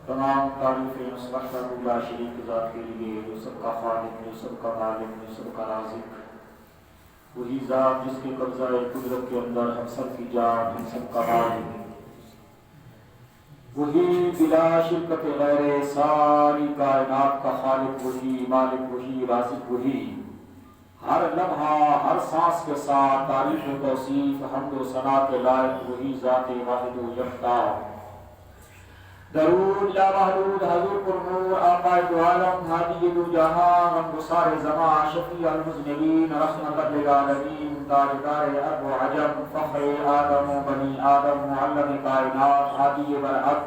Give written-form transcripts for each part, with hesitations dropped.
تمام تعریفیں اس وحدہ لا شریک ذات کے لیے جو سب کا خالق جو سب کا مالک جو سب کا رازق، وہی ذات جس کے قبضہ قدرت کے اندر ہم سب کی جان ہم سب کا مالک، وہی بلا شرکت غیر ساری کائنات کا خالق، وہی مالک، وہی رازق، وہی ہر لمحہ ہر سانس کے ساتھ تعریف و توصیف حمد و ثنا کے لائق وہی ذات واحد و یکتا۔ درود لا محدود حضور پرنور آقا دو عالم ہادی دو جہاں غمگسار زمان شفیع المذنبین رحمت للعالمین تاجدار ارض و عجم فخر آدم و بنی آدم معلم کائنات ہادی برحق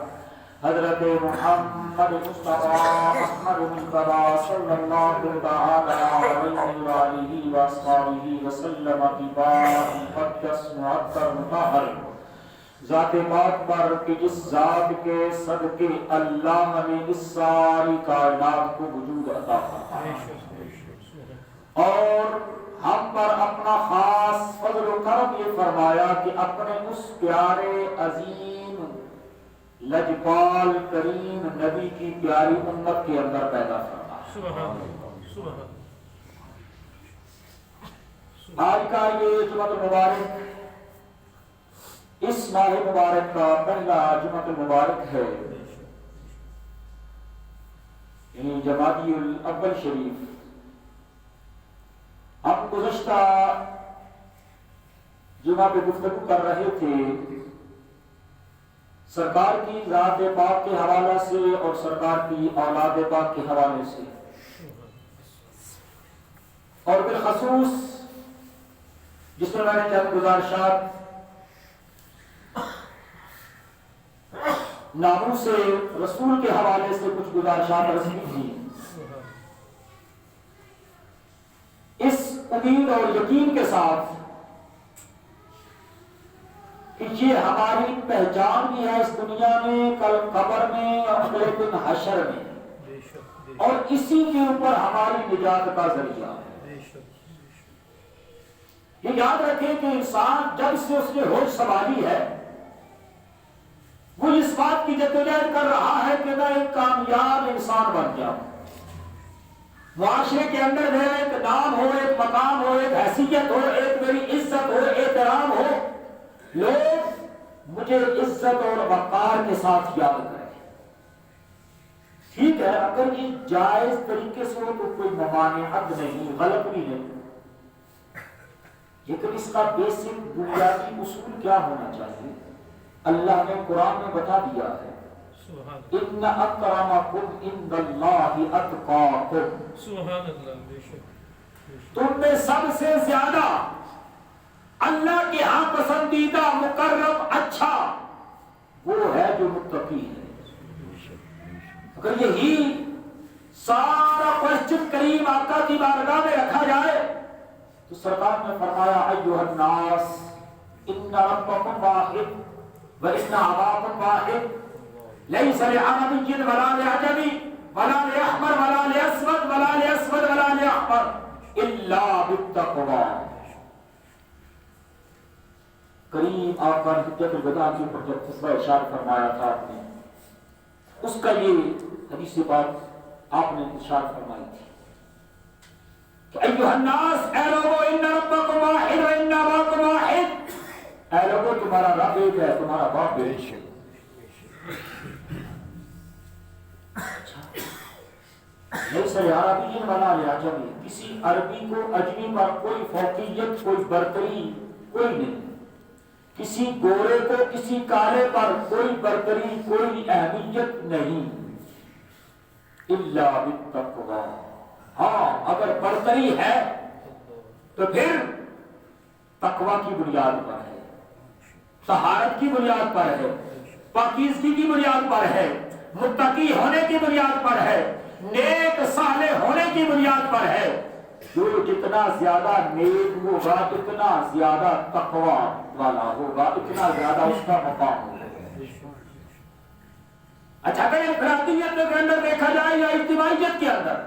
حضرت محمد مصطفیٰ احمد مصطفیٰ صلی اللہ تعالی علیہ وآلہ وآصحابہ وسلم کی بات مقدس معطر مطہر ذات پاک پر کہ جس ذات کے صدقے اللہ نے اس ساری کائنات کو وجود عطا فرمایا اور ہم پر اپنا خاص فضل و کرم یہ فرمایا کہ اپنے اس پیارے عظیم لجپال کریم نبی کی پیاری امت کے اندر پیدا فرمایا۔ آج کا یہ جمعہ المبارک اس ماہ مبارک کا پہلا جمعہ المبارک ہے، یعنی جمادی الاول شریف۔ ہم گزشتہ جمعہ پہ گفتگو کر رہے تھے سرکار کی ذات پاک کے حوالہ سے اور سرکار کی اولاد پاک کے حوالے سے، اور بالخصوص جس میں نے چند گزارشات ناموں سے رسول کے حوالے سے کچھ گزارشات عرض کی تھی، اس امید اور یقین کے ساتھ کہ یہ ہماری پہچان بھی ہے اس دنیا میں، کل قبر میں اور اگلے دن حشر میں، اور اسی کے اوپر ہماری نجات کا ذریعہ ہے۔ یہ یاد رکھیں کہ انسان جب سے اس نے ہوش سنبھالی ہے وہ اس بات کی جدوجہد کر رہا ہے کہ میں ایک کامیاب انسان بن جاؤں، معاشرے کے اندر میرا ایک نام ہو، ایک مقام ہو، ایک حیثیت ہو، ایک میری عزت ہو، احترام ہو، لوگ مجھے عزت اور وقار کے ساتھ یاد کریں۔ ٹھیک ہے، اگر یہ جائز طریقے سے ہو تو کوئی ممانعت نہیں، غلط بھی نہیں، لیکن اس کا بیسک بنیادی اصول کیا ہونا چاہیے؟ اللہ نے قرآن میں بتا دیا ہے ان اکرمکم عند اللہ اتقاکم، تم میں سب سے زیادہ اللہ کے ہاں پسندیدہ مقرب اچھا وہ ہے جو متقی ہے۔ اگر یہی سارا کوسچن کریم آقا کی بارگاہ میں رکھا جائے تو سرکار نے فرمایا ایھا الناس ان ربکم واحد وَإِنَّ أَبَاكُمْ وَاحِدٌ لَيْسَ لِعَرَبِيٍّ وَلَا لِعَجَمٍ وَلَا لِأَحْمَرٍ وَلَا لِأَسْوَدٍ وَلَا لِأَسْوَدٍ وَلَا لِأَحْمَرٍ إِلَّا بِالتَّقْوَىٰ۔ کریم آقا نے حجت الوداع کے اوپر جب خطبہ ارشاد فرمایا تھا آپ نے، اس کا یہ حدیث بات آپ نے ارشاد فرمائی تھی ایھا الناس، اے لوگو ان ربکم واحد و ان اباکم واحد، اے لوگو تمہارا رب ایک ہے، تمہارا باپ ایک ہے۔ لیس العربی ولا العجمی، کسی عربی کو اجمی پر کوئی فوقیت، کوئی برتری کوئی نہیں، کسی گورے کو کسی کالے پر کوئی برتری، کوئی اہمیت نہیں، الا بالتقوی، ہاں اگر برتری ہے تو پھر تقوی کی بنیاد پر ہے، طہارت کی بنیاد پر ہے، پاکیزگی کی بنیاد پر ہے، متقی ہونے کی بنیاد پر ہے، نیک صالح ہونے کی بنیاد پر ہے۔ جو جتنا زیادہ نیک ہوگا، اتنا زیادہ تقوی والا ہوگا، اتنا زیادہ اس کا مقام ہوگا۔ اچھا کہ انفرادیت کے اندر دیکھا جائے یا اجتماعیت کے اندر،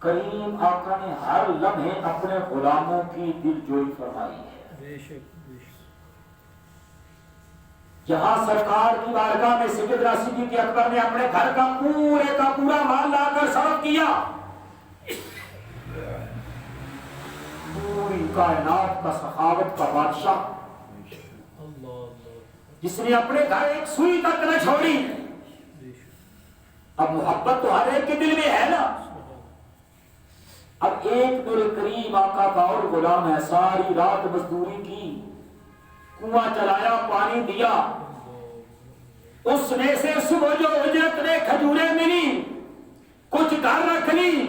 کریم آقا نے ہر لمحے اپنے غلاموں کی دل جوئی فرمائی ہے۔ جہاں سرکار کی بارگاہ میں سیدنا صدیق اکبر نے اپنے گھر کا پورے کا پورا مال لا کر صرف کیا، پوری کائنات کا سخاوت کا بادشاہ، جس نے اپنے گھر ایک سوئی تک نہ چھوڑی۔ اب محبت تو ہر ایک کے دل میں ہے نا۔ اب ایک میرے کریم آقا کا اور غلام ہے، ساری رات مزدوری کی، کنواں چلایا، پانی دیا، اس میں سے صبح جو اجرت میں کھجوریں ملی، کچھ گھر رکھ لی،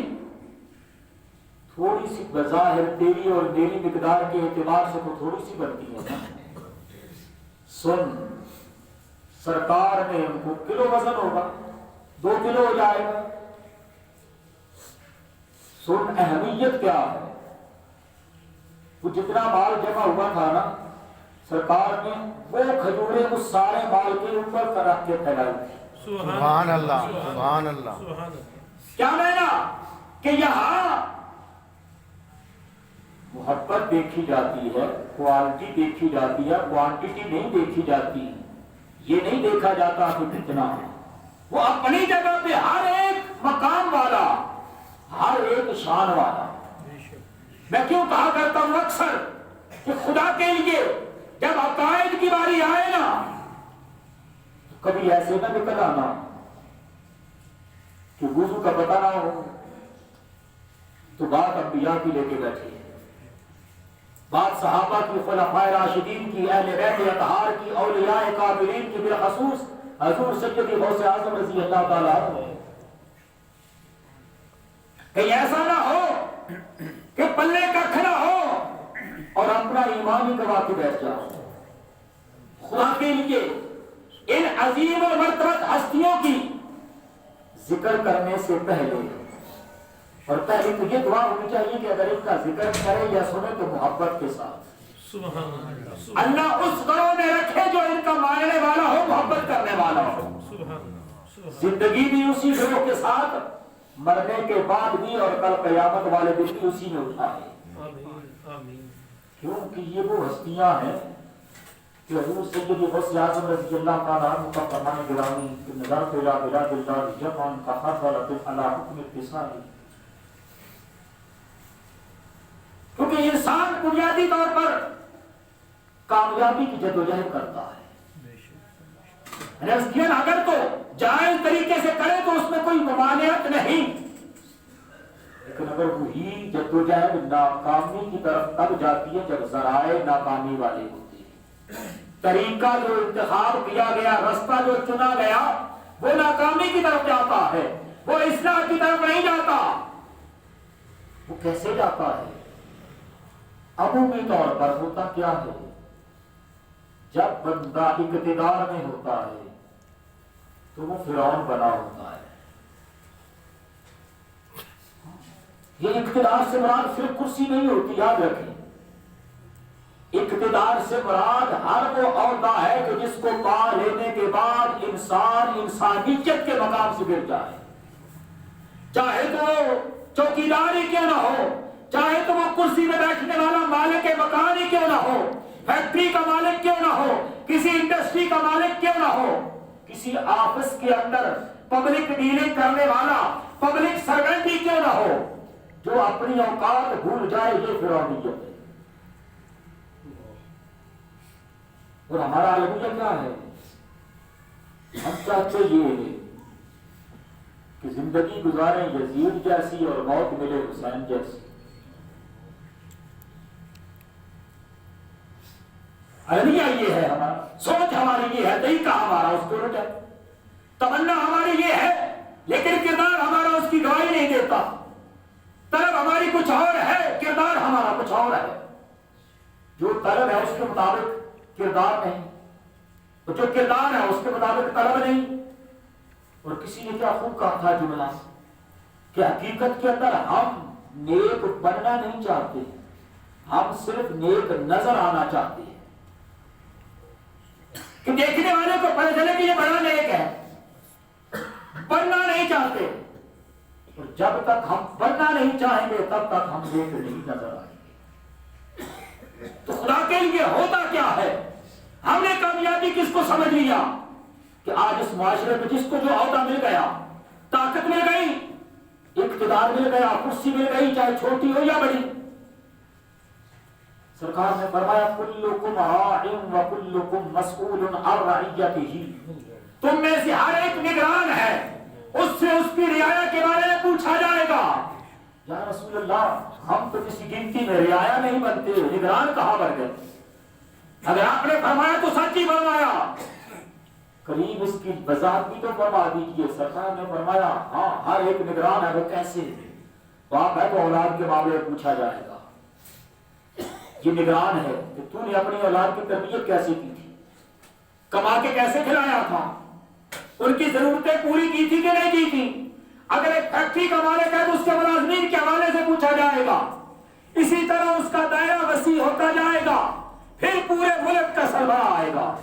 تھوڑی سی بظاہر تیری اور میری مقدار کے اعتبار سے تو تھوڑی سی بنتی ہے نا۔ سن، سرکار نے ان کو کلو وزن ہوگا، 2 کلو ہو جائے گا۔ سن اہمیت کیا ہے، وہ جتنا مال جمع ہوا تھا نا، سرکار نے وہ کھجوریں اس سارے مال کے اوپر کر رکھ کے پھیلائی تھی۔ سبحان اللہ، سبحان اللہ۔ کیا معنی کہ یہاں محبت دیکھی جاتی ہے، کوالٹی دیکھی جاتی ہے، کوانٹٹی نہیں دیکھی جاتی۔ یہ نہیں دیکھا جاتا کہ کتنا، وہ اپنی جگہ پہ ہر ایک مقام والا، ہر ایک شان والا۔ میں کیوں کہا کرتا ہوں اکثر کہ خدا کے لیے جب عقائد کی باری آئے نا، تو کبھی ایسے نہ نکل آنا کہ وضو کا پتہ نہ ہو تو بات انبیاء کی لے کے بیٹھے، بات صحابہ کی، خلفائے راشدین کی، اہل بیت اطہار کی، اولیاء کاملین کی، بالخصوص حضور سیدی غوث اعظم رضی اللہ تعالیٰ عنہ۔ کہیں ایسا نہ ہو کہ پلے ککھ نہ ہو اور اپنا ایمان ہی گوا کے بیٹھ جاؤ۔ خدا کے لیے ان عظیم اور مرتبت ہستیوں کی ذکر کرنے سے پہلے، اور پہلے تو یہ دعا ہونی چاہیے کہ اگر ان کا ذکر کرے یا سنے تو محبت کے ساتھ۔ اللہ اس گروہ میں رکھے جو ان کا ماننے والا ہو، محبت کرنے والا ہو، زندگی بھی اسی گروہ کے ساتھ، مرنے کے بعد بھی، اور کل قیامت والے دن بھی اسی میں اٹھائے۔ کیونکہ یہ وہ ہستیاں ہیں کہ حضور سیدی غوث اعظم رضی اللہ تعالیٰ عنہ کا فرمان گرامی کہ نظرت الی بلاد اللہ جمعا کحفلۃ علی حکم اتصال۔ کیونکہ انسان بنیادی طور پر کامیابی کی جدوجہد کرتا ہے، اگر تو جائز طریقے سے کرے تو اس میں کوئی ممانعت نہیں، لیکن اگر وہی جدوجہد ناکامی کی طرف تب جاتی ہے جب ذرائع ناکامی والے ہوتے ہیں، طریقہ جو انتخاب کیا گیا، رستہ جو چنا گیا وہ ناکامی کی طرف جاتا ہے، وہ اصلاح کی طرف نہیں جاتا۔ وہ کیسے جاتا ہے؟ عمومی طور پر ہوتا کیا ہے، جب بندہ اقتدار میں ہوتا ہے تو وہ فرعون بنا ہوتا ہے۔ یہ اقتدار سے مراد صرف کرسی نہیں ہوتی، یاد رکھیں، اقتدار سے مراد ہر وہ عہدہ ہے کہ جس کو پا لینے کے بعد انسان انسانیت کے مقام سے گر جائے، چاہے تو وہ چوکیداری کیوں نہ ہو، چاہے تو وہ کرسی میں بیٹھنے والا مالک مکان ہی کیوں نہ ہو، فیکٹری کا مالک کیوں نہ ہو، کسی انڈسٹری کا مالک کیوں نہ ہو، کسی آفس کے اندر پبلک ڈیلنگ کرنے والا پبلک سرونٹ ہی کیوں نہ ہو، جو اپنی اوقات بھول جائے یہ فرعونیت ہے. اور ہمارا المیہ کیا ہے؟ ہم چاہتے یہ ہے کہ زندگی گزاریں یزید جیسی اور موت ملے حسین جیسی. المیہ یہ ہے ہمارا، سوچ ہماری یہ ہے، طریقہ ہمارا اس کو الٹ ہے. تمنا ہماری یہ ہے لیکن کردار ہمارا اس کی گواہی نہیں دیتا. طلب ہماری کچھ اور ہے، کردار ہمارا کچھ اور ہے. جو طلب ہے اس کے مطابق کردار نہیں، اور جو کردار ہے اس کے مطابق طلب نہیں. اور کسی نے کیا خوب کہا تھا جملہ کہ حقیقت کے اندر ہم نیک بننا نہیں چاہتے، ہم صرف نیک نظر آنا چاہتے ہیں کہ دیکھنے والے کو پتہ چلے کہ یہ بڑا نیک ہے. بننا نہیں چاہتے، اور جب تک ہم بننا نہیں چاہیں گے تب تک ہم نیک نہیں نظر آئیں گے. تو خدا کے لیے ہوتا کیا ہے؟ ہم نے کامیابی کس کو سمجھ لیا کہ آج اس معاشرے میں جس کو جو عہدہ مل گیا، طاقت مل گئی، اقتدار مل گیا، کرسی مل گئی، چاہے چھوٹی ہو یا بڑی. سرکار نے فرمایا کلکم راع وکلکم مسئول عن رعیتہ. تم میں سے ہر ایک نگران ہے، اس سے اس کی رعایا کے بارے میں پوچھا جائے گا. یا رسول اللہ ہم تو کسی گنتی میں رعایا نہیں بنتے، نگران کہاں بن گئے؟ اگر آپ نے فرمایا تو سچ ہی فرمایا. قریب اس کی وضاحت بھی تو فرما دیجیے. سرکار نے فرمایا ہاں ہر ایک نگران ہے. وہ کیسے؟ باپ ہے تو اولاد کے معاملے میں پوچھا جائے گا. یہ نگران ہے کہ تو نے اپنی اولاد کی تربیت کیسے کی تھی، کما کے کیسے کھلایا تھا، ان کی ضرورتیں پوری کی تھی کہ نہیں کی تھی. اگر ایک فیکٹری کا مالک ہے تو اس کے ملازمین کے حوالے سے پوچھا جائے گا. اسی طرح اس کا دائرہ وسیع ہوتا جائے گا، پھر پورے ملک کا سربراہ آئے گا.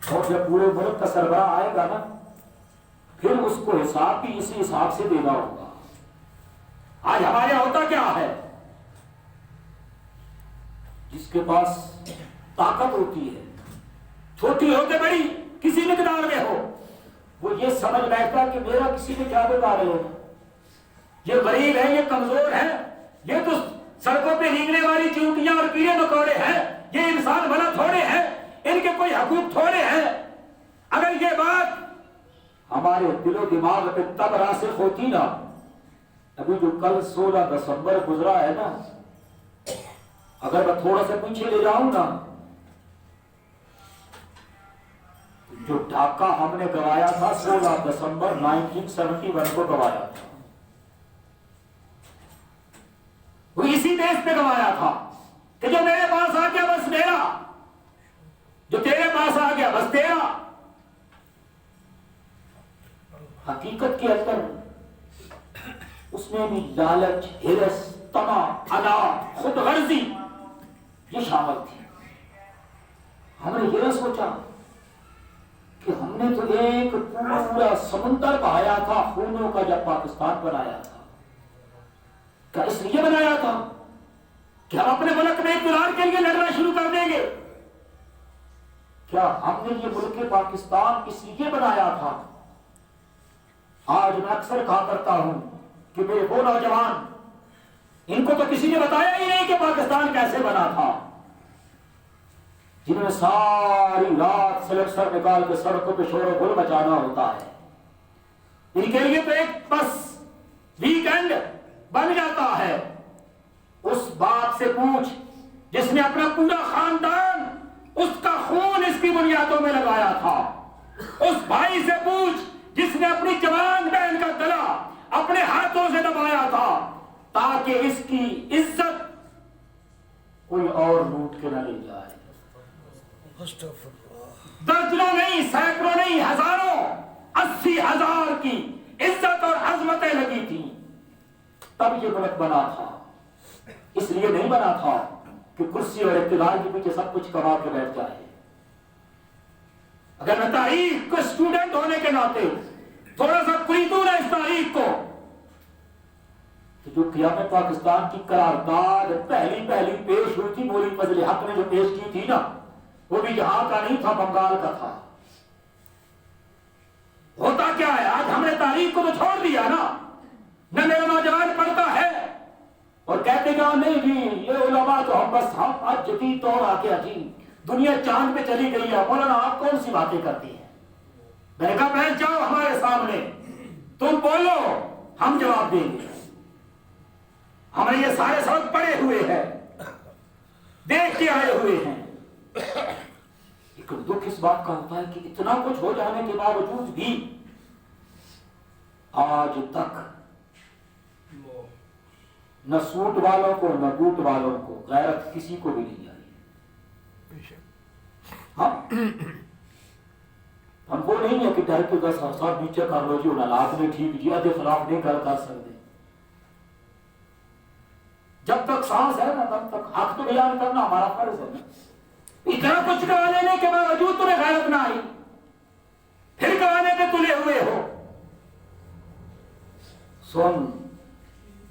اور جب پورے ملک کا سربراہ آئے گا نا، پھر اس کو حساب بھی اسی حساب سے دینا ہوگا. آج ہمارے ہوتا کیا ہے؟ جس کے پاس طاقت ہوتی ہے، چھوٹی ہو کے بڑی کسی مقدار میں ہو، وہ یہ سمجھ بیٹھتا کہ میرا کسی میں کیا بگاڑ ہے، یہ غریب ہے، یہ کمزور ہے، یہ تو سڑکوں پہ رینگنے والی چیونٹیاں اور کیڑے مکوڑے ہیں، یہ انسان بنا تھوڑے ہیں، ان کے کوئی حقوق تھوڑے ہیں. اگر یہ بات ہمارے دل و دماغ پہ تب راسخ ہوتی نا، ابھی جو کل 16 دسمبر گزرا ہے نا، اگر میں تھوڑا سا پیچھے لے جاؤں نا، جو ڈھاکہ ہم نے گوایا تھا 16 دسمبر 1971 کو گوایا تھا، وہ اسی دیش پہ گوایا تھا کہ جو میرے پاس آ گیا بس میرا، جو تیرے پاس آ گیا بس تیرا. حقیقت کے اندر اس میں بھی لالچ، ہرس، طمع، ادا، خود غرضی یہ شامل تھی. ہم نے یہ سوچا کہ ہم نے تو ایک پورا سمندر بہایا تھا خونوں کا جب پاکستان بنایا تھا. کیا اس لیے بنایا تھا کہ ہم اپنے ملک میں اقتدار کے لیے لڑنا شروع کر دیں گے؟ کیا ہم نے یہ ملک پاکستان اس لیے بنایا تھا؟ آج میں اکثر کہا کرتا ہوں کہ میرے وہ نوجوان، ان کو تو کسی نے بتایا ہی نہیں کہ پاکستان کیسے بنا تھا، جنہوں نے ساری رات سلیکسر نکال کے سڑکوں پہ شور و غل مچانا ہوتا ہے. ان کے لیے تو ایک بس ویکینڈ بن جاتا ہے. اس باپ سے پوچھ جس نے اپنا پورا خاندان، اس کا خون اس کی بنیادوں میں لگایا تھا. اس بھائی سے پوچھ جس نے اپنی جوان بہن کا گلا اپنے ہاتھوں سے دبایا تھا تاکہ اس کی عزت کوئی اور لوٹ کے نہ لے جائے. درجنوں نہیں، سینکڑوں نہیں، ہزاروں، 80,000 کی عزت اور عظمتیں لگی تھی. تب یہ ملک بنا تھا. اس لیے نہیں بنا تھا کہ کرسی اور اقتدار کے پیچھے سب کچھ کما کے بیٹھ جائے. اگر میں تاریخ کو اسٹوڈنٹ ہونے کے ناطے تھوڑا سا خریدوں نا اس تاریخ کو، تو جو قیام پاکستان کی قرارداد پہلی پیش ہوئی تھی مولوی فضل حق نے جو پیش کی تھی نا، وہ بھی یہاں کا نہیں تھا، بنگال کا تھا. ہوتا کیا ہے آج ہم نے تاریخ کو تو چھوڑ دیا نا. نہ میرا نوجوان پڑھتا ہے اور کہتے کہ نہیں جی یہ علماء تو ہم آج جدید دور آ گیا جی، دنیا چاند پہ چلی گئی ہے، مولانا آپ کون سی باتیں کرتی ہیں؟ میں نے کہا بیٹھ جاؤ ہمارے سامنے، تم بولو ہم جواب دیں گے، ہمیں یہ سارے سبق پڑے ہوئے ہیں، دیکھ کے آئے ہوئے ہیں۔ لیکن دکھ اس بات کا ہوتا ہے کہ اتنا کچھ ہو جانے کے باوجود بھی آج تک نہ سوٹ والوں کو نہ بوٹ والوں کو غیرت کسی کو بھی نہیں آئی۔ ہاں ہم وہ نہیں ہے کہ ڈر کے 10 سال نیچے کر لو جی اولاد نے ٹھیک جی ادھے خلاف نہیں کر سکتے۔ جب تک سانس ہے نا تب تک حق تو بیان کرنا ہمارا فرض ہے نا۔ اتنا کچھ گوا لینے کے باوجود تمہیں غیرت نہ آئی، پھر گوانے پہ تلے ہوئے ہو۔ سن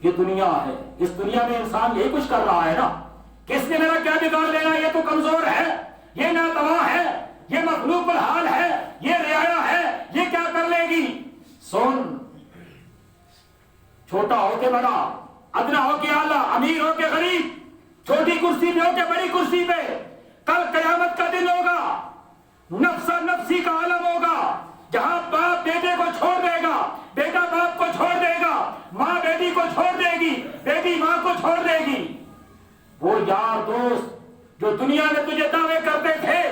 یہ دنیا ہے، اس دنیا میں انسان یہی کچھ کر رہا ہے نا، کس نے میرا کیا بگاڑ لینا، یہ تو کمزور ہے، یہ ناتواں ہے، یہ مغلوب الحال ہے، یہ رعایا ہے، یہ کیا کر لے گی۔ سن چھوٹا ہو کے بڑا، ادنا ہو کے اعلیٰ، امیر ہو کے غریب، چھوٹی کرسی پہ ہو کے بڑی کرسی پہ، کل قیامت کا دن ہوگا، نفس نفسی کا عالم ہوگا، جہاں باپ بیٹے کو چھوڑ دے گا، بیٹا باپ کو چھوڑ دے گا، ماں بیٹی کو چھوڑ دے گی، بیٹی ماں کو چھوڑ دے گی۔ وہ یار دوست جو دنیا میں تجھے دعوے کرتے تھے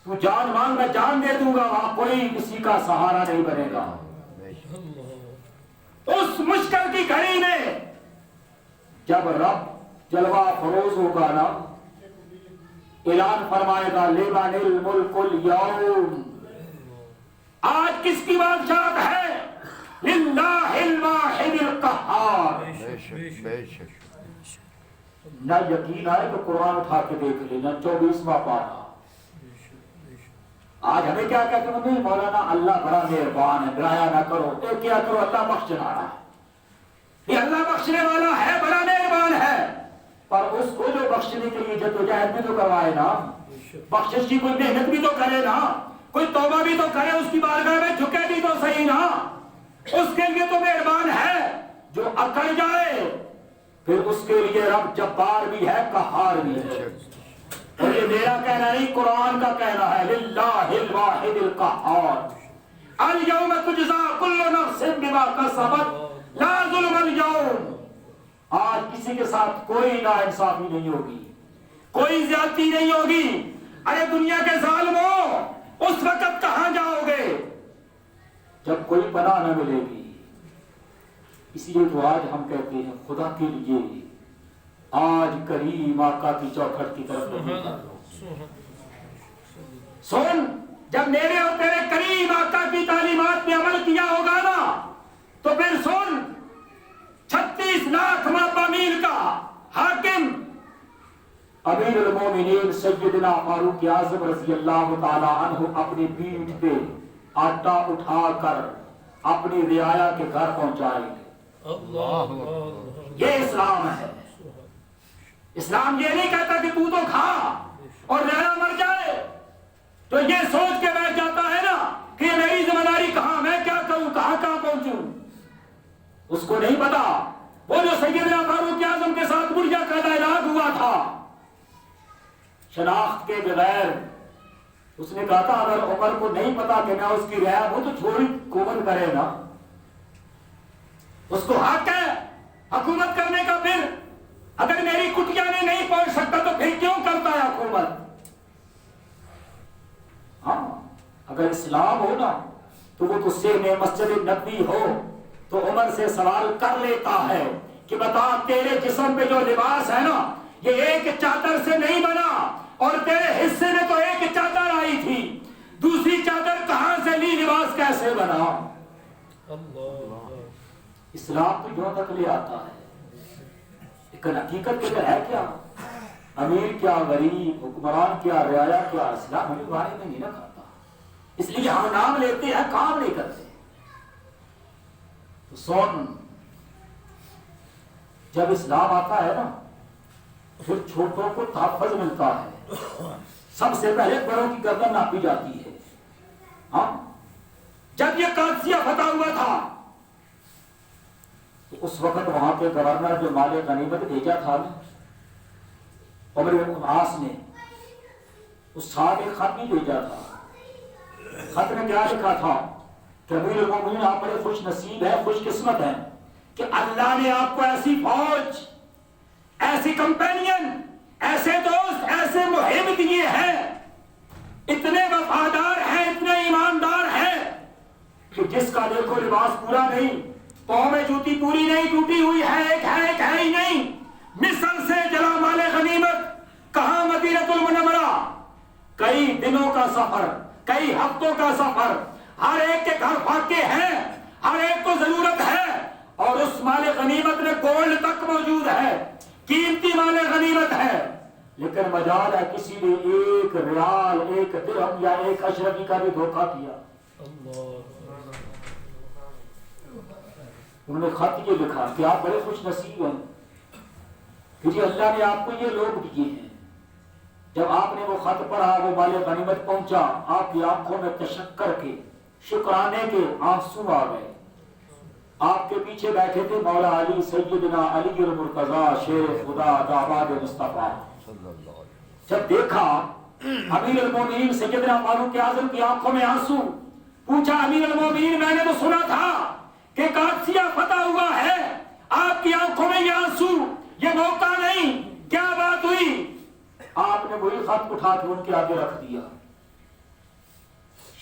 تو جان مانگ میں جان دے دوں گا، وہاں کوئی کسی کا سہارا نہیں بنے گا۔ اس مشکل کی گھڑی میں جب رب جلوہ فروز ہوگا نا، اعلان فرمائے گا لمن الملک اليوم، آج کس کی بادشاہت ہے؟ للہ الواحد القہار۔ نہ یقین آئے تو قرآن اٹھا کے دیکھ لینا 24واں پارہ۔ آج ہمیں کیا کہتے ہیں نہیں مولانا اللہ بڑا مہربان ہے، ڈرایا نہ کرو، تو کیا کرو اللہ بخشنا رہا ہے، یہ اللہ بخشنے والا ہے، بڑا مہربان ہے، پر اس کو جو بخشنے کے لیے جدوجہد بھی تو کروائے نا، بخشش کی کوئی محنت بھی تو کرے نا، کوئی توبہ بھی تو کرے، اس کی بارگاہ میں جھکے بھی تو صحیح نا۔ اس کے لیے تو مہربان ہے، جو اکڑ جائے پھر اس کے لیے رب جبار بھی ہے، قہار بھی ہے۔ اور یہ میرا کہنا نہیں، قرآن کا کہنا ہے، للہ الواحد القہار۔ الیوم تجزا کل نفس بما کسبت لا ظلم اليوم۔ آج کسی کے ساتھ کوئی ناانصافی نہیں ہوگی، کوئی زیادتی نہیں ہوگی۔ ارے دنیا کے ظالموں، اس وقت کہاں جاؤ گے جب کوئی پناہ نہ ملے گی۔ اسی لیے تو آج ہم کہتے ہیں خدا کے لیے آج کریم آقا کی چوکھٹ کی طرف نہیں کر لو۔ سن، جب میرے اور تیرے کریم آقا کی تعلیمات پہ عمل کیا ہوگا نا تو پھر سن، 36 لاکھ مربع میل کا حاکم امیر المومنین سیدنا فاروق اعظم رضی اللہ تعالی عنہ اپنی پیٹھ پہ آٹا اٹھا کر اپنی رعایا کے گھر پہنچائیں گے۔ یہ اسلام ہے۔ اسلام یہ نہیں کہتا کہ تو کھا اور رعایا مر جائے تو یہ سوچ کے بیٹھ جاتا ہے نا کہ یہ میری ذمہ داری کہاں، میں کیا کروں، کہاں پہنچوں۔ اس کو نہیں پتا وہ جو سیدنا فاروق اعظم کے ساتھ مرجا کا ڈائلاگ ہوا تھا شناخت کے بغیر، اس نے کہا تھا اگر عمر کو نہیں پتا کہ میں اس کی رعایا ہوں تو چھوڑی حکومت کرے نا، اس کو حق ہے حکومت کرنے کا۔ پھر اگر میری کٹیا میں نہیں پہنچ سکتا تو پھر کیوں کرتا ہے حکومت؟ ہاں اگر اسلام ہو نا تو وہ تجھ میں مسجد نبوی ہو تو عمر سے سوال کر لیتا ہے کہ بتا تیرے جسم پہ جو لباس ہے نا یہ ایک چادر سے نہیں بنا، اور تیرے حصے میں تو ایک چادر آئی تھی، دوسری چادر کہاں سے لی، لباس کیسے بنا؟ اسلام تو یوں تک لے آتا ہے، لیکن حقیقت کے ہے کیا؟ امیر کیا، غریب، حکمران کیا، رعایا کیا، اسلام ہمیں بارے میں نہیں نہ کھاتا۔ اس لیے ہم نام لیتے ہیں، کام نہیں کرتے۔ تو سن، جب اسلام آتا ہے نا پھر چھوٹوں کو تحفظ ملتا ہے، سب سے پہلے بڑوں کی گردن ناپی جاتی ہے۔ ہاں جب یہ قادسیہ فتح ہوا تھا اس وقت وہاں کے گورنر جو مال غنیمت بھیجا تھا نا عمر بن عاص نے، اس ساتھ ایک خط بھی بھیجا تھا. خط میں کیا لکھا تھا کہ امیر المومنین آپ بڑے خوش نصیب ہیں، خوش قسمت ہیں کہ اللہ نے آپ کو ایسی فوج، ایسی کمپینین، ایسے دوست، ایسے محب دیے ہیں، اتنے وفادار ہیں، اتنے ایماندار ہیں کہ جس کا دیکھو لباس پورا نہیں، پاؤں میں جوتی پوری نہیں، ٹوٹی ہوئی ہے، ایک ہی نہیں. مصر سے جلا مال غنیمت، کہاں مدینہ المنورہ، کئی دنوں کا سفر، کئی ہفتوں کا سفر، ہر ایک کے گھر فاقے ہیں، ہر ایک کو ضرورت ہے، اور اس مال غنیمت میں گولڈ تک موجود ہے، قیمتی مال غنیمت ہے، لیکن مجال ہے کسی نے ایک ریال، ایک درہم یا ایک اشرفی کا بھی دھوکہ کیا. انہوں نے خط یہ لکھا کہ آپ بڑے خوش نصیب ہیں کہ جی اللہ نے آپ کو یہ لوگ دیے ہیں. جب آپ نے وہ خط پڑھا، وہ مال غنیمت پہنچا، آپ کی آنکھوں میں تشکر کے، شکرانے کے آنسو آ گئے. آپ کے پیچھے بیٹھے تھے مولا علی، سیدنا علی المرتضیٰ، شیر خدا، داماد مصطفیٰ. جب دیکھا امیر المومنین سیدنا فاروق اعظم کی آنکھوں میں آنسو، پوچھا امیر المومنین میں نے تو سنا تھا کہ قادسیہ فتح ہوا ہے، آپ کی آنکھوں میں یہ آنسو، یہ موقع نہیں، کیا بات ہوئی؟ آپ نے وہی خط اٹھا کے ان کے آگے رکھ دیا.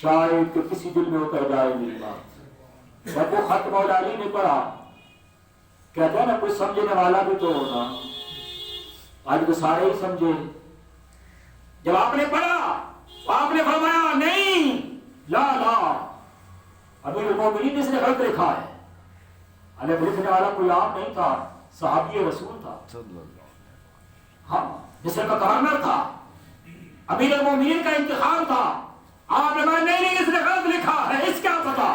شاید کہ کسی دل میں اتر جائے میری بات. جب وہ خط مولا علی نے پڑھا، کہتے ہیں نا کوئی سمجھنے والا بھی تو ہونا، آج تو سارے ہی سمجھے. جب آپ نے پڑھا آپ نے فرمایا نہیں، لا امیر المومنین نے اس نے غلط لکھا ہے. علیہ لکھنے والا کوئی عام نہیں تھا، صحابی رسول تھا، ہاں مصر کا گورنر تھا، امیر المومنین کا انتخاب تھا. آپ نے کہا نہیں اس نے غلط لکھا ہے، اس کیا پتا،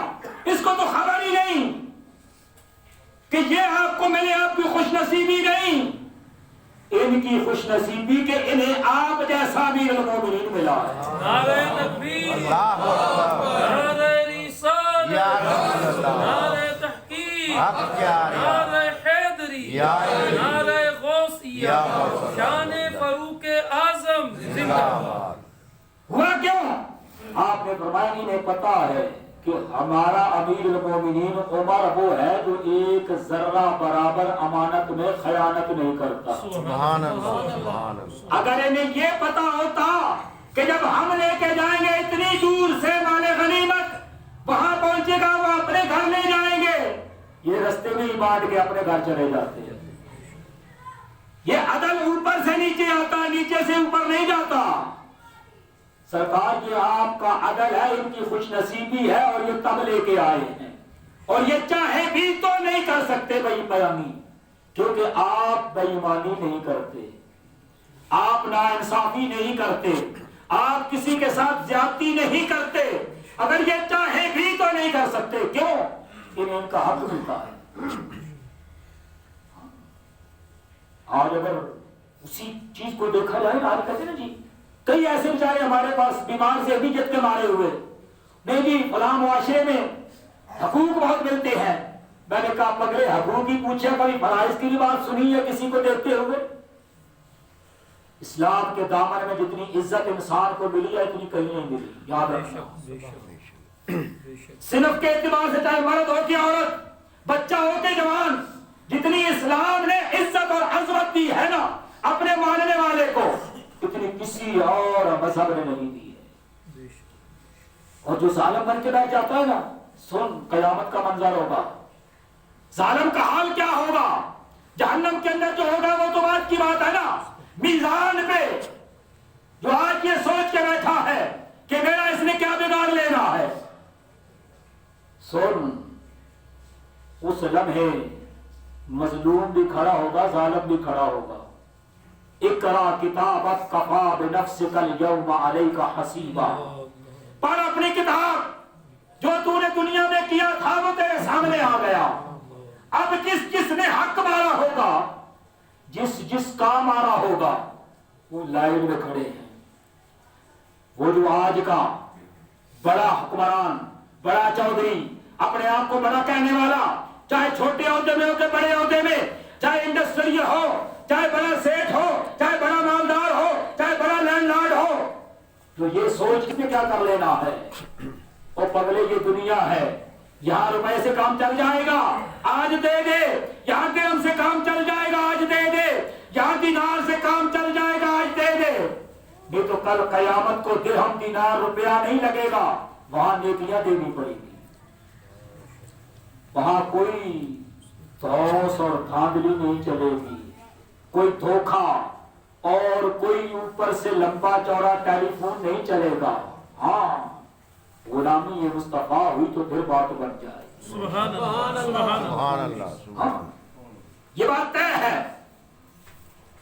اس کو تو خبر ہی نہیں کہ یہ آپ کو ملے، آپ کی خوش نصیبی نہیں، ان کی خوش نصیبی کہ انہیں آپ جیسا امیر المومنین ملا ہے. نعرہ تکبیر، اللہ اکبر، نعرہ رسالت، یا رسول اللہ، نعرہ تحقیق، حق کیا نعرہ حیدری، یا علی، نعرہ غوثیہ، یا غوث، شان فاروق اعظم زندہ باد. ہوا کیوں؟ آپ نے فرمایا انہیں پتا ہے کہ ہمارا امیر المومنین عمر وہ ہے جو ایک ذرہ برابر امانت میں خیانت نہیں کرتا. سبحان اللہ، سبحان اللہ. اگر انہیں یہ پتا ہوتا کہ جب ہم لے کے جائیں گے اتنی دور سے مال غنیمت، وہاں پہنچے گا وہ اپنے گھر لے جائیں گے، یہ رستے میں ہی بانٹ کے اپنے گھر چلے جاتے ہیں. یہ عدل اوپر سے نیچے آتا، نیچے سے اوپر نہیں جاتا. سرکار یہ آپ کا عدل ہے، ان کی خوش نصیبی ہے، اور یہ تب لے کے آئے ہیں، اور یہ چاہے بھی تو نہیں کر سکتے بے ایمانی، کیونکہ آپ بے ایمانی نہیں کرتے، آپ ناانصافی نہیں کرتے، آپ کسی کے ساتھ زیادتی نہیں کرتے. اگر یہ چاہے بھی تو نہیں کر سکتے، کیوں؟ انہیں ان کا حق ملتا ہے. آج اگر اسی چیز کو دیکھا جائے، آج کہتے ہیں نا جی کئی ایسے بیچارے ہمارے پاس بیمار سے ابھی کے مارے ہوئے، نہیں جی فلاں معاشرے میں حقوق بہت ملتے ہیں. میں نے کہا پگلے حقوق ہی پوچھے، کبھی فرائض کی بھی بات سنی ہے کسی کو دیکھتے ہوئے؟ اسلام کے دامن میں جتنی عزت انسان کو ملی ہے اتنی کہیں نہیں ملی، یاد رکھنا. صنف کے اعتبار سے چاہے مرد ہو کہ عورت، بچہ ہو کہ جوان، جتنی اسلام نے عزت اور عظمت دی ہے نا اپنے ماننے والے کو، اتنی کسی اور مذہب نے نہیں دی ہے. اور جو ظالم بن کے بیٹھ جاتا ہے نا، سن قیامت کا منظر ہوگا، ظالم کا حال کیا ہوگا، جہنم کے اندر جو ہوگا وہ تو بات کی بات ہے نا. میزان پہ جو آج یہ سوچ کے بیٹھا ہے کہ میرا اس نے کیا بگاڑ لینا ہے، سن اس لمحے مظلوم بھی کھڑا ہوگا، ظالم بھی کھڑا ہوگا. اقرا کتابک کفا بنفسک اليوم علیک حسیبا، پڑھ اپنی کتاب، جو تو نے دنیا میں کیا تھا وہ تیرے سامنے آ گیا. اب جس نے حق مارا ہوگا، جس کا مارا ہوگا، وہ لائن میں کھڑے ہیں. وہ جو آج کا بڑا حکمران، بڑا چودھری، اپنے آپ کو بڑا کہنے والا، چاہے چھوٹے عہدے میں ہو کہ بڑے عہدے میں، چاہے انڈسٹریل ہو، چاہے بڑا سیٹ ہو، چاہے بڑا مالدار ہو، چاہے بڑا لینڈ لارڈ ہو، تو یہ سوچ کے کیا کر لینا ہے، او پگلے یہ دنیا ہے، یہاں روپے سے کام چل جائے گا آج دے دے، یہاں درہم سے کام چل جائے گا آج دے دے، یہاں دینار سے کام چل جائے گا آج دے دے، نہیں تو کل قیامت کو درہم دینار روپیہ نہیں لگے گا، وہاں نیکیاں دینی پڑے گی، وہاں کوئی دھوس اور دھاندلی نہیں چلے گی، کوئی دھوکہ اور کوئی اوپر سے لمبا چوڑا ٹیلی فون نہیں چلے گا، ہاں غلامی مصطفیٰ ہوئی تو پھر بات بن جائے، سبحان اللہ سبحان اللہ سبحان یہ بات طے ہے۔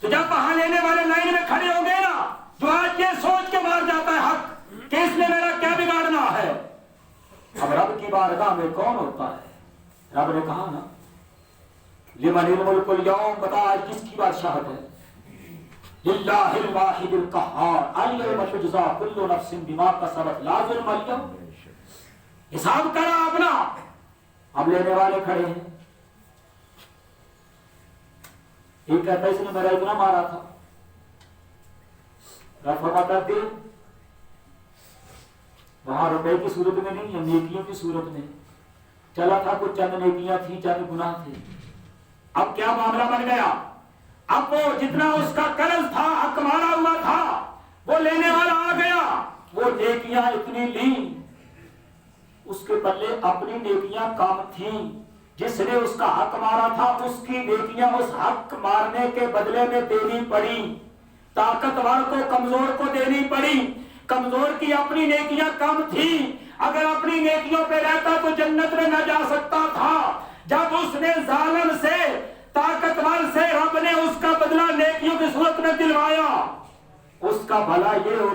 تو جب وہاں لینے والے لائن میں کھڑے ہوں گے نا، جو آج یہ سوچ کے مار جاتا ہے حق کہ اس نے میرا کیا بگاڑنا ہے، اب رب کی بارگاہ میں کون ہوتا ہے؟ رب نے کہا نا لمن الملک اليوم، بتا آج کس کی بادشاہت ہے؟ للہ الواحد القہار الیوم تجزا کل نفس بما کسبت لا ظلم اليوم، حساب کرا اپنا، اب لینے والے کھڑے ہیں، ایک کہتا ہے اس نے میرا اتنا مارا تھا، رب فرماتا دے، وہاں روپے کی صورت میں نہیں ہے، نیکیوں کی صورت میں چلا تھا، کچھ چند نیکیاں تھی، چند گناہ تھے، اب کیا معاملہ بن گیا، اب وہ جتنا اس کا قرض تھا، حق مارا ہوا تھا، وہ لینے والا آ گیا، وہ نیکیاں اتنی لی، اس کے پلے اپنی نیکیاں کام تھیں، جس نے اس کا حق مارا تھا اس کی نیکیاں اس حق مارنے کے بدلے میں دینی پڑی، طاقتور کو کمزور کو دینی پڑی، کمزور کی اپنی نیکیاں کم تھی، اگر اپنی نیکیوں پہ رہتا تو جنت میں نہ جا سکتا تھا، جب اس نے ظالم سے طاقتور سے رب نے اس کا بدلہ نیکیوں کی صورت میں دلوایا، اس کا بھلا یہ ہو